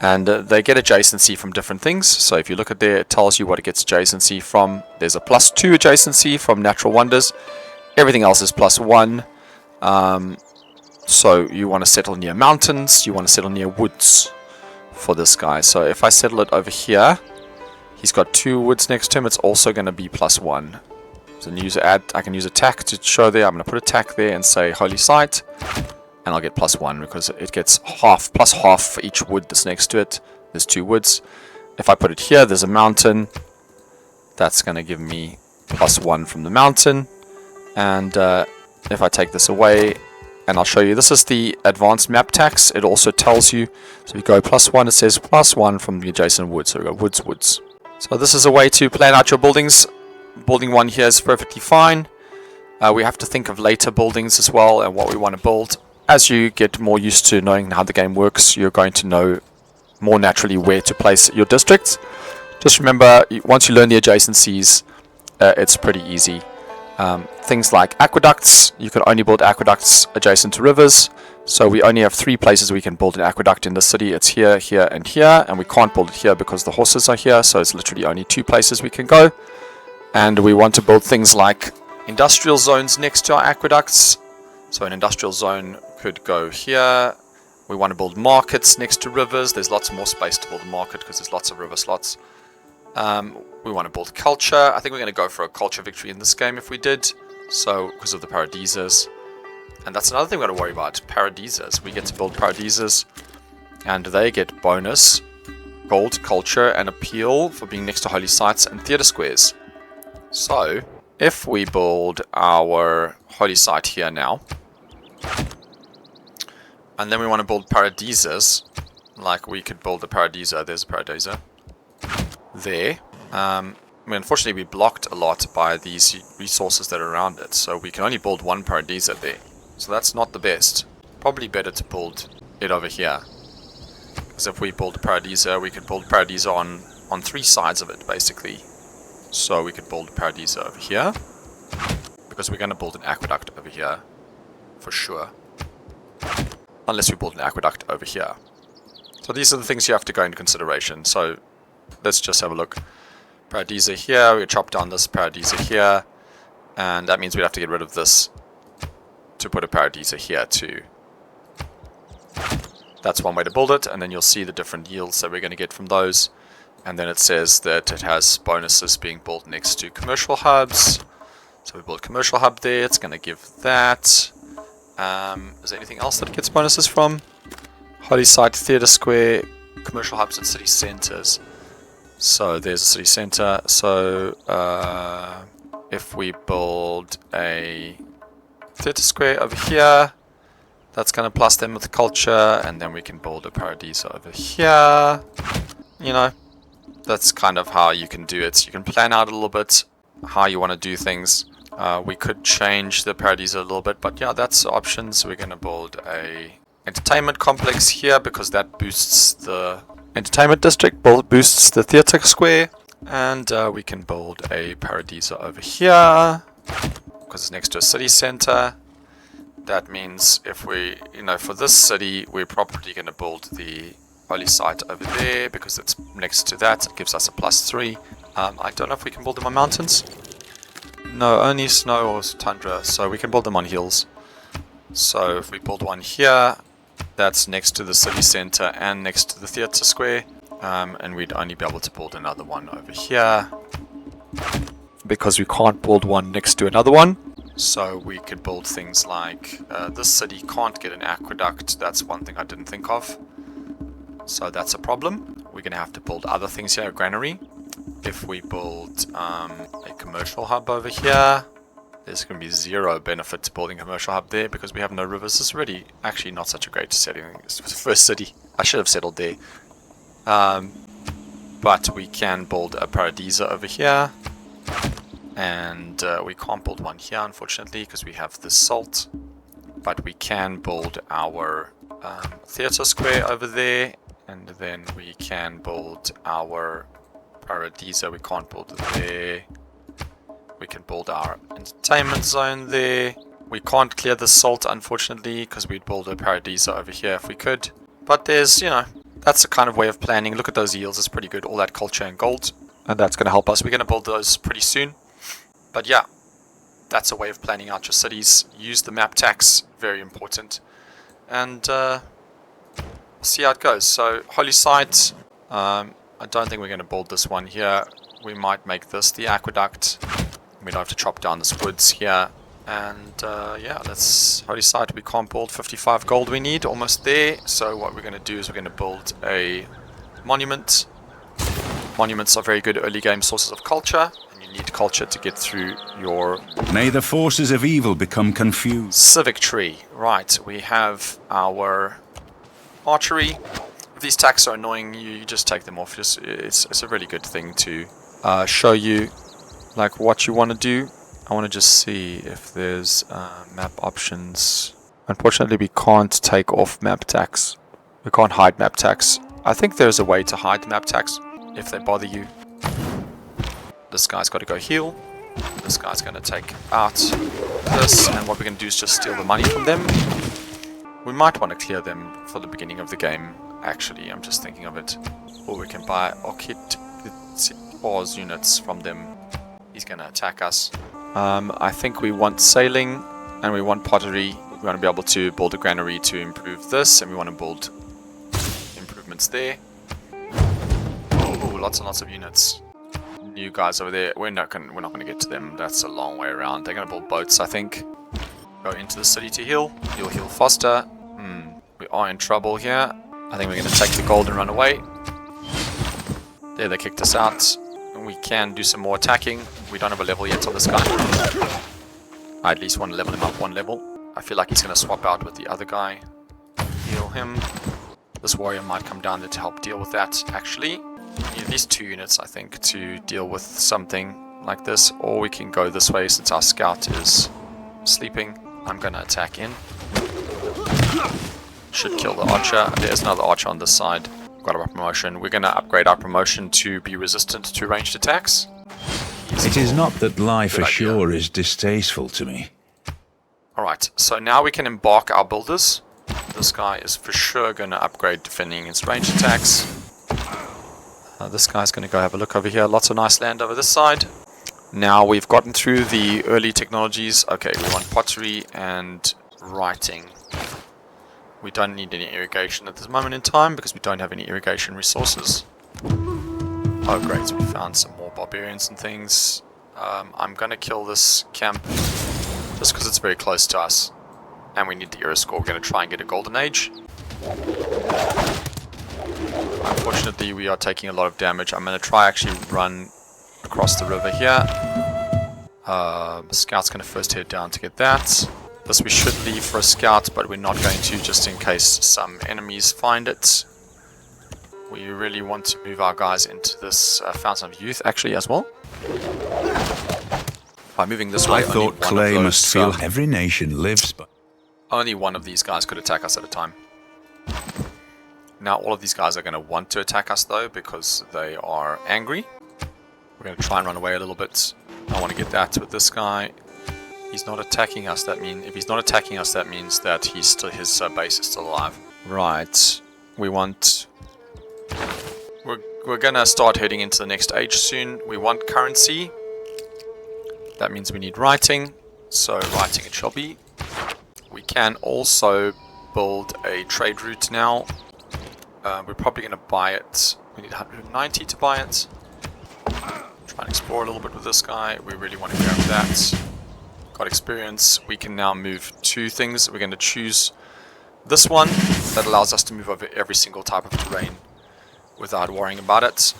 And they get adjacency from different things. So if you look at there, it tells you what it gets adjacency from. There's a +2 adjacency from natural wonders. Everything else is +1. So you want to settle near mountains, you want to settle near woods for this guy. So if I settle it over here, he's got 2 woods next to him, it's also going to be +1. So I can use attack to show there. I'm going to put attack there and say holy site, and I'll get +1 because it gets +half for each wood that's next to it. There's 2 woods. If I put it here, there's a mountain. That's going to give me +1 from the mountain. And if I take this away, and I'll show you, this is the advanced map tax. It also tells you, so if you go +1, it says +1 from the adjacent woods. So we go woods. So this is a way to plan out your buildings. Building 1 here is perfectly fine. We have to think of later buildings as well and what we want to build. As you get more used to knowing how the game works, you're going to know more naturally where to place your districts. Just remember, once you learn the adjacencies, it's pretty easy. Things like aqueducts, you can only build aqueducts adjacent to rivers. So we only have 3 places we can build an aqueduct in the city. It's here, here, and here. And we can't build it here because the horses are here. So it's literally only 2 places we can go. And we want to build things like industrial zones next to our aqueducts. So an industrial zone could go here. We want to build markets next to rivers. There's lots more space to build a market because there's lots of river slots. We want to build culture. I think we're going to go for a culture victory in this game if we did. So, because of the paradisas. And that's another thing we've got to worry about. Paradisas. We get to build paradisas. And they get bonus, gold, culture, and appeal for being next to holy sites and theater squares. So, if we build our holy site here now, and then we want to build paradisas, like we could build a paradisa. There's a paradisa. There. Unfortunately, we blocked a lot by these resources that are around it, so we can only build 1 paradisa there. So that's not the best. Probably better to build it over here. Because if we build a paradisa, we could build paradisa on 3 sides of it, basically. So we could build a paradisa over here, because we're going to build an aqueduct over here, for sure. Unless we build an aqueduct over here. So these are the things you have to go into consideration. So let's just have a look. Paradisa here, we chop down this paradisa here, and that means we'd have to get rid of this to put a paradisa here too. That's one way to build it, and then you'll see the different yields that we're going to get from those. And then it says that it has bonuses being built next to commercial hubs. So we build a commercial hub there, it's going to give that. Is there anything else that it gets bonuses from? Holy site, theater square, commercial hubs and city centers. So there's a city center. So if we build a theater square over here, that's going to plus them with culture, and then we can build a paradisa over here. You know, that's kind of how you can do it. You can plan out a little bit how you want to do things. We could change the paradisa a little bit, but yeah, that's options. We're going to build a entertainment complex here because that boosts the entertainment district, boosts the theater square, and we can build a paradisa over here because it's next to a city center. That means if we, for this city, we're probably going to build the holy site over there because it's next to that. It gives us a +3. I don't know if we can build them on mountains. No, only snow or tundra, so we can build them on hills. So if we build one here, that's next to the city center and next to the theater square, and we'd only be able to build another one over here because we can't build one next to another one. So we could build things like this city can't get an aqueduct. That's one thing I didn't think of. So that's a problem. We're going to have to build other things here, a granary. If we build a commercial hub over here, there's going to be 0 benefit to building a commercial hub there because we have no rivers. This is really actually not such a great setting. It's the first city. I should have settled there. But we can build a paradisa over here. And we can't build one here, unfortunately, because we have the salt. But we can build our theater square over there. And then we can build our paradisa. We can't build it there. We can build our entertainment zone there. We can't clear the salt, unfortunately, because we'd build a paradisa over here if we could. But there's, that's a kind of way of planning. Look at those yields. It's pretty good. All that culture and gold. And that's going to help us. We're going to build those pretty soon. But yeah, that's a way of planning out your cities. Use the map tax, very important. and see how it goes. So holy site, I don't think we're going to build this one here. We might make this the aqueduct. We don't have to chop down this woods here. And yeah, let's holy site. We can't build 55 gold. We need almost there. So what we're going to do is we're going to build a monument. Monuments are very good early game sources of culture, and you need culture to get through your... May the forces of evil become confused. Civic tree. Right, we have our archery. If these attacks are annoying you, just take them off. It's a really good thing to show you like what you want to do. I want to just see if there's map options. Unfortunately, we can't take off map attacks. We can't hide map attacks. I think there's a way to hide map attacks if they bother you. This guy's got to go heal. This guy's going to take out this, and what we're going to do is just steal the money from them. We might want to clear them for the beginning of the game, actually. I'm just thinking of it. Or we can buy Orkit units from them. He's going to attack us. I think we want sailing, and we want pottery. We want to be able to build a granary to improve this, and we want to build improvements there. Oh, lots and lots of units. New guys over there. We're not going to get to them. That's a long way around. They're going to build boats, I think. Go into the city to heal. You'll heal faster. We are in trouble here. I think we're going to take the gold and run away. There, they kicked us out. We can do some more attacking. We don't have a level yet on this guy. I at least want to level him up one level. I feel like he's going to swap out with the other guy. Heal him. This warrior might come down there to help deal with that, actually. We need these 2 units, I think, to deal with something like this. Or we can go this way since our scout is sleeping. I'm going to attack in. Should kill the archer. There's another archer on this side. Got our promotion. We're going to upgrade our promotion to be resistant to ranged attacks. It is not that life ashore is distasteful to me. Alright, so now we can embark our builders. This guy is for sure going to upgrade defending against ranged attacks. This guy's going to go have a look over here. Lots of nice land over this side. Now we've gotten through the early technologies. Okay, we want pottery and writing. We don't need any irrigation at this moment in time because we don't have any irrigation resources. Oh great, we found some more barbarians and things. I'm going to kill this camp just because it's very close to us. And we need the era score. We're going to try and get a golden age. Unfortunately, we are taking a lot of damage. I'm going to try actually run across the river here. The scout's going to first head down to get that. This we should leave for a scout, but we're not going to just in case some enemies find it. We really want to move our guys into this Fountain of Youth actually as well. By moving this way, I thought clay must feel every nation lives, but only one of these guys could attack us at a time. Now all of these guys are going to want to attack us though because they are angry. We're going to try and run away a little bit. I want to get that with this guy. He's not attacking us. If he's not attacking us, that means that his base is still alive. Right. We're gonna start heading into the next age soon. We want currency. That means we need writing. So writing it shall be. We can also build a trade route now. We're probably gonna buy it. We need 190 to buy it. Try and explore a little bit with this guy. We really want to grab that. Got experience. We can now move 2 things. We're going to choose this one that allows us to move over every single type of terrain without worrying about it.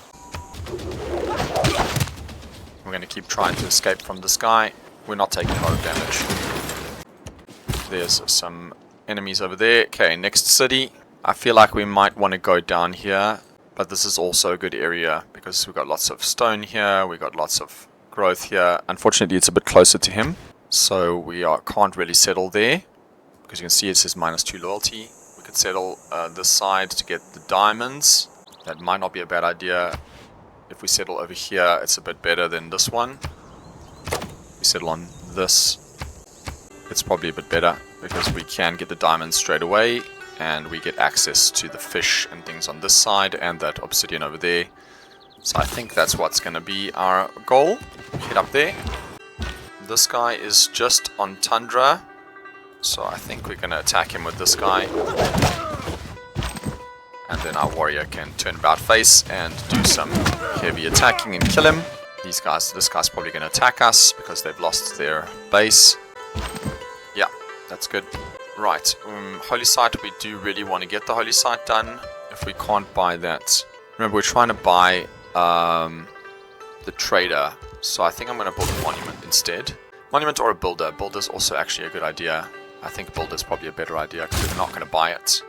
We're going to keep trying to escape from this guy. We're not taking a lot of damage. There's some enemies over there. Okay, next city. I feel like we might want to go down here, but this is also a good area because we've got lots of stone here. We've got lots of growth here. Unfortunately, it's a bit closer to him. So we can't really settle there because you can see it says -2 loyalty. We could settle this side to get the diamonds. That might not be a bad idea. If we settle over here, it's a bit better than this one. We settle on this. It's probably a bit better because we can get the diamonds straight away and we get access to the fish and things on this side and that obsidian over there. So I think that's what's going to be our goal. Head up there. This guy is just on tundra. So I think we're going to attack him with this guy. And then our warrior can turn about face and do some heavy attacking and kill him. This guy's probably going to attack us because they've lost their base. Yeah, that's good. Right, Holy Site, we do really want to get the Holy Site done. If we can't buy that... Remember, we're trying to buy the trader. So I think I'm going to build a monument instead. Monument or a builder. Builder's also actually a good idea. I think builder's probably a better idea because we're not going to buy it.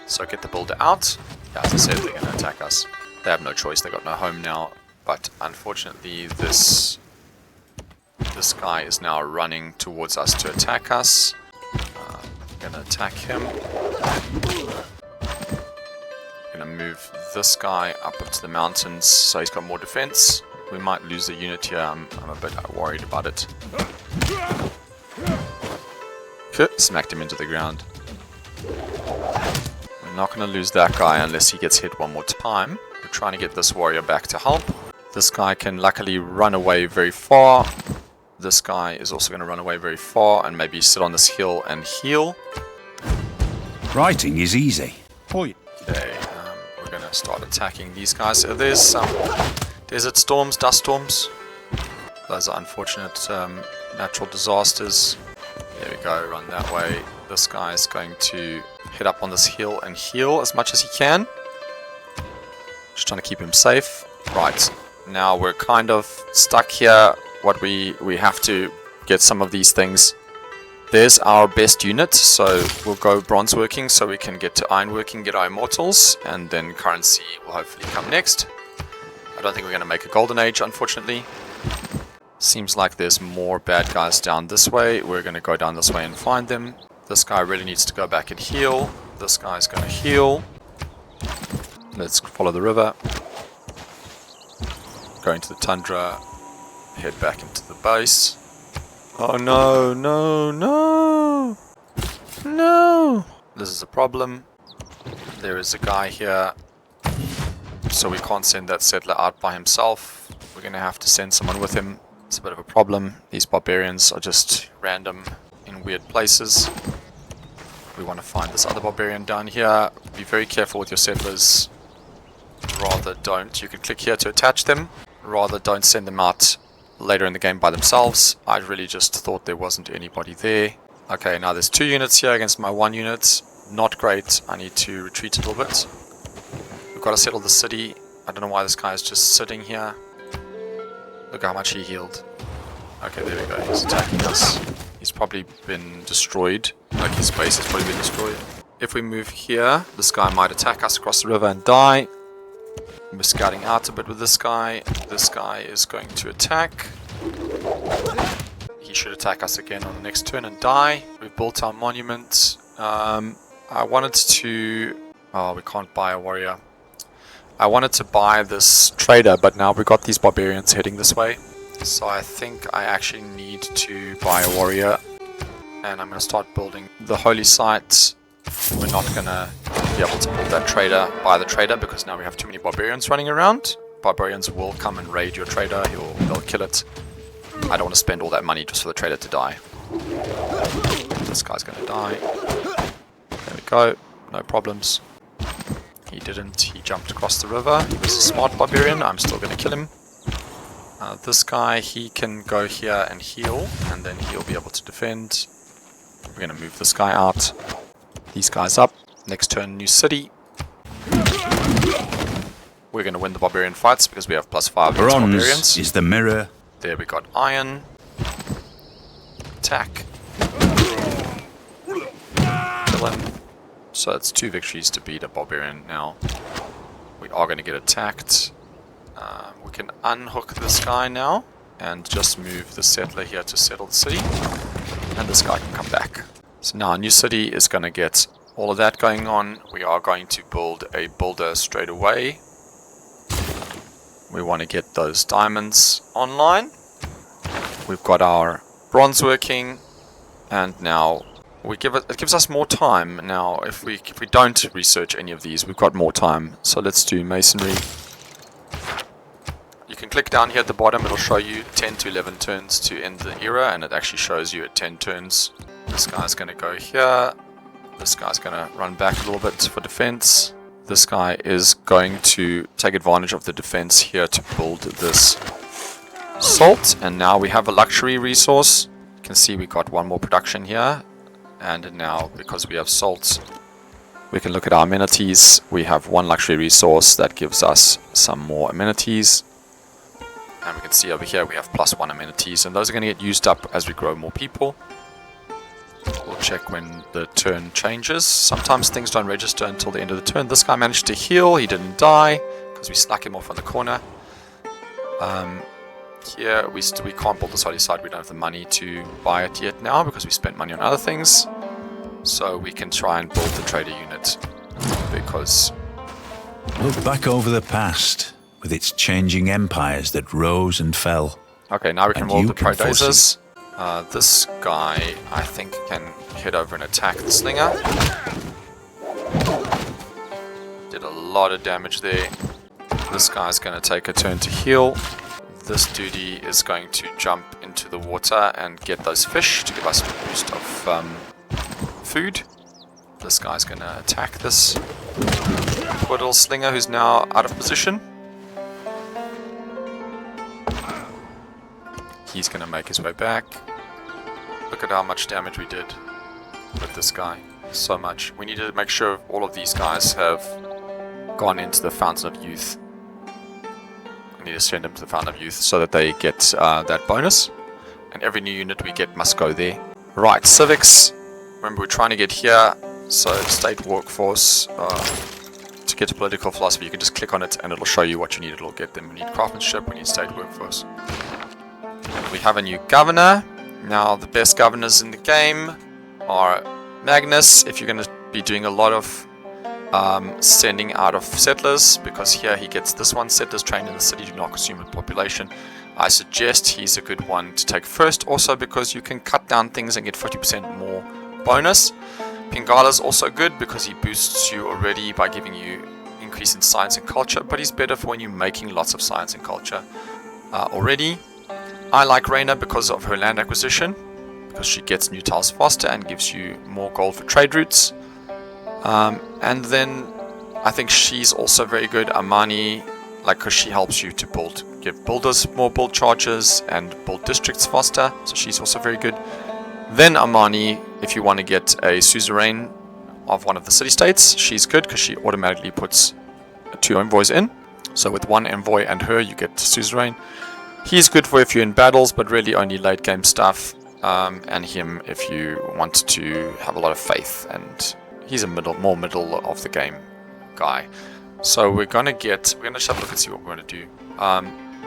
So get the builder out. Yeah, as I said, they're going to attack us. They have no choice. They got no home now. But unfortunately, this guy is now running towards us to attack us. I'm going to attack him. I'm going to move this guy up into the mountains so he's got more defense. We might lose the unit here. I'm a bit worried about it. Smacked him into the ground. We're not going to lose that guy unless he gets hit one more time. We're trying to get this warrior back to help. This guy can luckily run away very far. This guy is also going to run away very far and maybe sit on this hill and heal. Writing is easy. Okay, we're going to start attacking these guys. So there's some desert storms, dust storms. Those are unfortunate natural disasters. There we go, run that way. This guy is going to hit up on this hill and heal as much as he can. Just trying to keep him safe. Right, now we're kind of stuck here. What we have to get some of these things. There's our best unit, so we'll go bronze working so we can get to iron working, get our immortals, and then currency will hopefully come next. I don't think we're going to make a golden age, unfortunately. Seems like there's more bad guys down this way. We're going to go down this way and find them. This guy really needs to go back and heal. This guy's going to heal. Let's follow the river. Go into the tundra. Head back into the base. Oh no, no, no! No! This is a problem. There is a guy here. So we can't send that settler out by himself. We're going to have to send someone with him. It's a bit of a problem. These barbarians are just random in weird places. We want to find this other barbarian down here. Be very careful with your settlers. Rather don't. You can click here to attach them. Rather don't send them out later in the game by themselves. I really just thought there wasn't anybody there. Okay, now there's 2 units here against my 1 unit. Not great. I need to retreat a little bit. We've got to settle the city. I don't know why this guy is just sitting here. Look how much he healed. Okay, there we go. He's attacking us. He's probably been destroyed. Like his base has probably been destroyed. If we move here, this guy might attack us across the river and die. We're scouting out a bit with this guy. This guy is going to attack. He should attack us again on the next turn and die. We've built our monument. I wanted to... Oh, we can't buy a warrior. I wanted to buy this trader, but now we've got these barbarians heading this way. So I think I actually need to buy a warrior. And I'm going to start building the holy site. We're not going to be able to build that trader, buy the trader, because now we have too many barbarians running around. Barbarians will come and raid your trader. They'll kill it. I don't want to spend all that money just for the trader to die. This guy's going to die. There we go. No problems. He didn't. He jumped across the river. He was a smart barbarian. I'm still going to kill him. This guy, he can go here and heal, and then he'll be able to defend. We're going to move this guy out. These guys up. Next turn, new city. We're going to win the barbarian fights because we have +5 against barbarians. Bronze is the mirror. There we got iron. Attack. Kill him. So it's 2 victories to beat a barbarian now. We are going to get attacked. We can unhook this guy now and just move the settler here to settle the city. And this guy can come back. So now our new city is going to get all of that going on. We are going to build a builder straight away. We want to get those diamonds online. We've got our bronze working, and now it gives us more time. Now if we don't research any of these, we've got more time. So let's do masonry. You can click down here at the bottom, it'll show you 10 to 11 turns to end the era, and it actually shows you at 10 turns. This guy's going to go here. This guy's going to run back a little bit for defense. This guy is going to take advantage of the defense here to build this salt, and now we have a luxury resource. You can see we got one more production here, and now because we have salt, we can look at our amenities. We have one luxury resource that gives us some more amenities. And we can see over here we have +1 amenities, and those are going to get used up as we grow more people. We'll check when the turn changes. Sometimes things don't register until the end of the turn. This guy managed to heal. He didn't die because we snuck him off on the corner. Here we can't build this holy site. We don't have the money to buy it yet now because we spent money on other things. So we can try and build the trader unit because... Look back over the past with its changing empires that rose and fell. Okay, now we can roll the Predazers. foresee. This guy, I think, can head over and attack the Slinger. Did a lot of damage there. This guy's going to take a turn to heal. This duty is going to jump into the water and get those fish to give us a boost of food. This guy's going to attack this poor little Slinger who's now out of position. He's going to make his way back. Look at how much damage we did with this guy. So much. We need to make sure all of these guys have gone into the Fountain of Youth. We need to send them to the Fountain of Youth so that they get that bonus. And every new unit we get must go there. Right, civics. Remember, we're trying to get here. So state workforce. To get to political philosophy, you can just click on it and it'll show you what you need. It'll get them. We need craftsmanship, we need state workforce. We have a new governor. Now the best governors in the game are Magnus, if you're going to be doing a lot of sending out of settlers, because here he gets this one. Settlers trained in the city do not consume a population. I suggest he's a good one to take first, also because you can cut down things and get 50% more bonus. Pingala's also good because he boosts you already by giving you increase in science and culture, but he's better for when you're making lots of science and culture already. I like Reina because of her land acquisition, because she gets new tiles faster and gives you more gold for trade routes. And then I think she's also very good, Amani, because she helps you to give builders more build charges and build districts faster, so she's also very good. Then Amani, if you want to get a suzerain of one of the city-states, she's good because she automatically puts 2 envoys in. So with 1 envoy and her, you get suzerain. He's good for if you're in battles, but really only late game stuff. And him if you want to have a lot of faith, and he's a more middle of the game guy. So we're gonna just have a look and see what we're gonna do.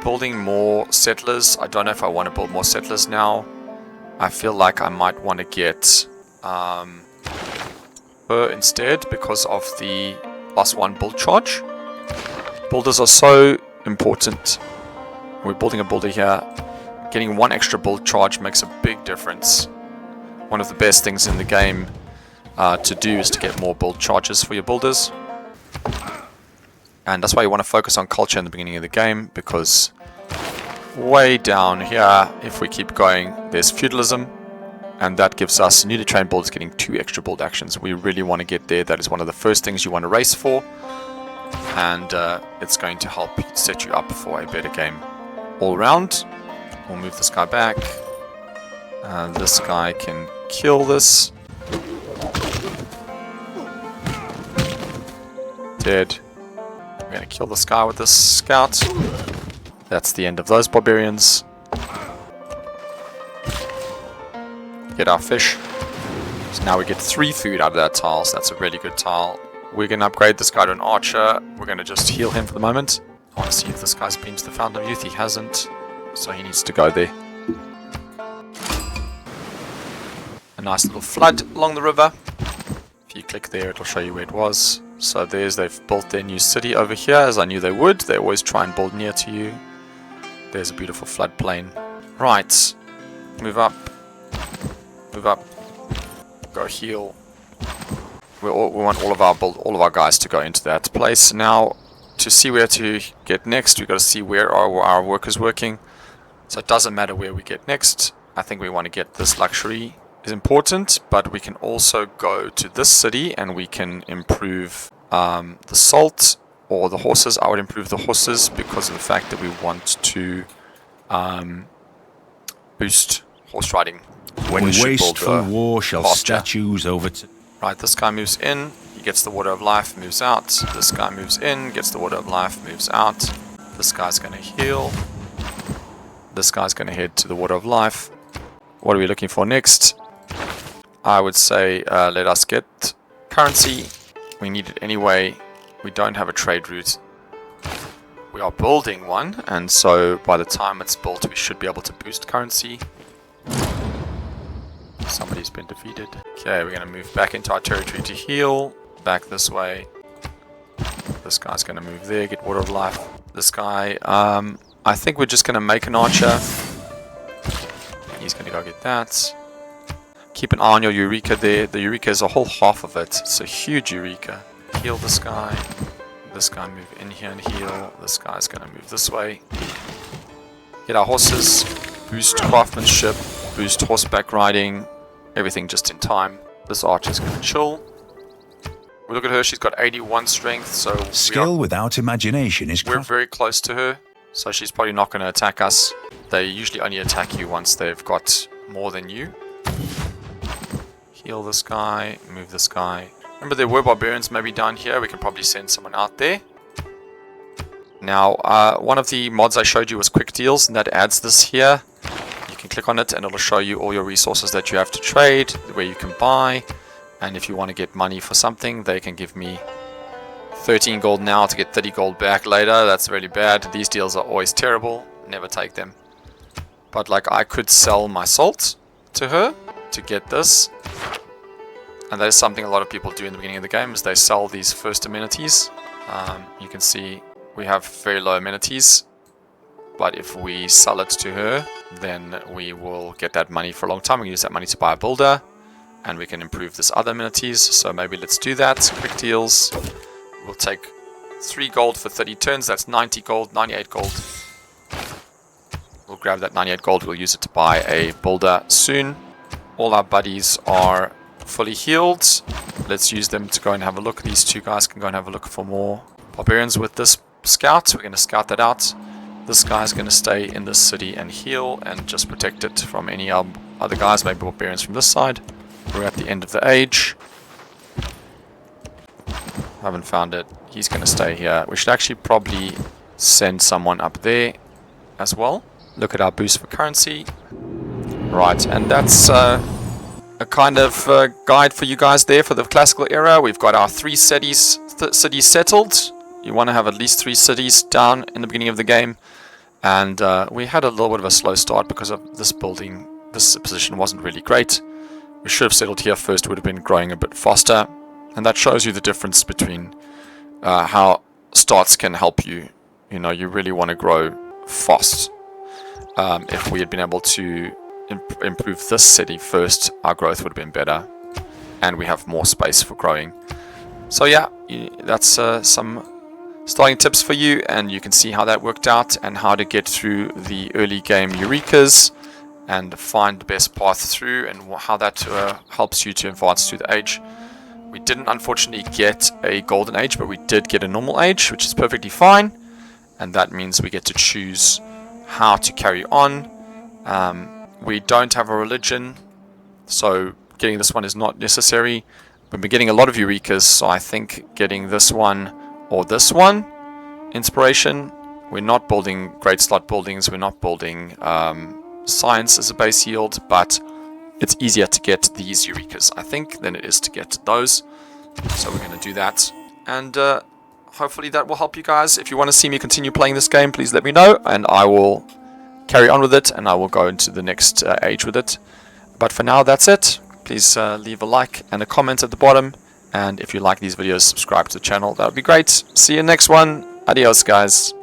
Building more settlers. I don't know if I want to build more settlers now. I feel like I might want to get her instead because of the +1 build charge. Builders are so important. We're building a builder here. Getting 1 extra build charge makes a big difference. One of the best things in the game to do is to get more build charges for your builders. And that's why you want to focus on culture in the beginning of the game, because way down here, if we keep going, there's feudalism, and that gives us newly trained builders getting 2 extra build actions. We really want to get there. That is one of the first things you want to race for, and it's going to help set you up for a better game all round. We'll move this guy back. This guy can kill this. Dead. We're going to kill this guy with this scout. That's the end of those barbarians. Get our fish. So now we get 3 food out of that tile, so that's a really good tile. We're going to upgrade this guy to an archer. We're going to just heal him for the moment. I want to see if this guy's been to the Fountain of Youth. He hasn't, so he needs to go there. A nice little flood along the river. If you click there, it'll show you where it was. So they've built their new city over here, as I knew they would. They always try and build near to you. There's a beautiful floodplain. Right, move up. Move up. Go heal. We want all of our guys to go into that place. Now, to see where to get next, we've got to see where are our workers working. So it doesn't matter where we get next. I think we want to get this luxury is important, but we can also go to this city and we can improve the salt or the horses. I would improve the horses because of the fact that we want to boost horse riding. When wasteful war shall statues over to... Right, this guy moves in, he gets the water of life, moves out. This guy moves in, gets the water of life, moves out. This guy's going to heal. This guy's going to head to the water of life. What are we looking for next? I would say let us get currency. We need it anyway. We don't have a trade route. We are building one, and so by the time it's built, we should be able to boost currency. Somebody's been defeated. Okay, we're going to move back into our territory to heal. Back this way. This guy's going to move there, get water of life. This guy, I think we're just going to make an archer. He's going to go get that. Keep an eye on your Eureka there. The Eureka is a whole half of it. It's a huge Eureka. Heal this guy. This guy move in here and heal. This guy's going to move this way. Get our horses. Boost craftsmanship. Boost horseback riding. Everything just in time. This archer's going to chill. We look at her. She's got 81 strength. So skill without imagination is... We're very close to her. So she's probably not going to attack us. They usually only attack you once they've got more than you. Heal this guy, move this guy. Remember there were barbarians maybe down here. We can probably send someone out there. Now, one of the mods I showed you was quick deals, and that adds this here. You can click on it and it'll show you all your resources that you have to trade, where you can buy. And if you want to get money for something, they can give me 13 gold now to get 30 gold back later. That's really bad. These deals are always terrible. Never take them. But like I could sell my salt to her to get this. And that is something a lot of people do in the beginning of the game, is they sell these first amenities. You can see we have very low amenities. But if we sell it to her, then we will get that money for a long time. We can use that money to buy a builder. And we can improve this other amenities. So maybe let's do that. Quick deals. We'll take 3 gold for 30 turns. That's 90 gold, 98 gold. We'll grab that 98 gold. We'll use it to buy a builder soon. All our buddies are fully healed. Let's use them to go and have a look. These two guys can go and have a look for more barbarians with this scout. We're going to scout that out. This guy's going to stay in this city and heal and just protect it from any other guys, maybe barbarians from this side. We're at the end of the age. Haven't found it. He's going to stay here. We should actually probably send someone up there as well. Look at our boost for currency. Right, and that's a kind of guide for you guys there for the classical era. We've got our 3 cities settled. You want to have at least 3 cities down in the beginning of the game. And we had a little bit of a slow start because of this building. This position wasn't really great. We should have settled here first. It would have been growing a bit faster. And that shows you the difference between how starts can help you. You know, you really want to grow fast. If we had been able to improve this city first, our growth would have been better. And we have more space for growing. So yeah, that's some starting tips for you. And you can see how that worked out and how to get through the early game Eurekas. And find the best path through and how that helps you to advance through the age. We didn't unfortunately get a golden age, but we did get a normal age, which is perfectly fine. And that means we get to choose how to carry on. We don't have a religion, so getting this one is not necessary. We've been getting a lot of Eurekas, so I think getting this one or this one, inspiration. We're not building great slot buildings, we're not building science as a base yield, but it's easier to get these Eurekas, I think, than it is to get those. So we're going to do that. And hopefully that will help you guys. If you want to see me continue playing this game, please let me know, and I will carry on with it, and I will go into the next age with it. But for now, that's it. Please leave a like and a comment at the bottom. And if you like these videos, subscribe to the channel. That would be great. See you next one. Adios, guys.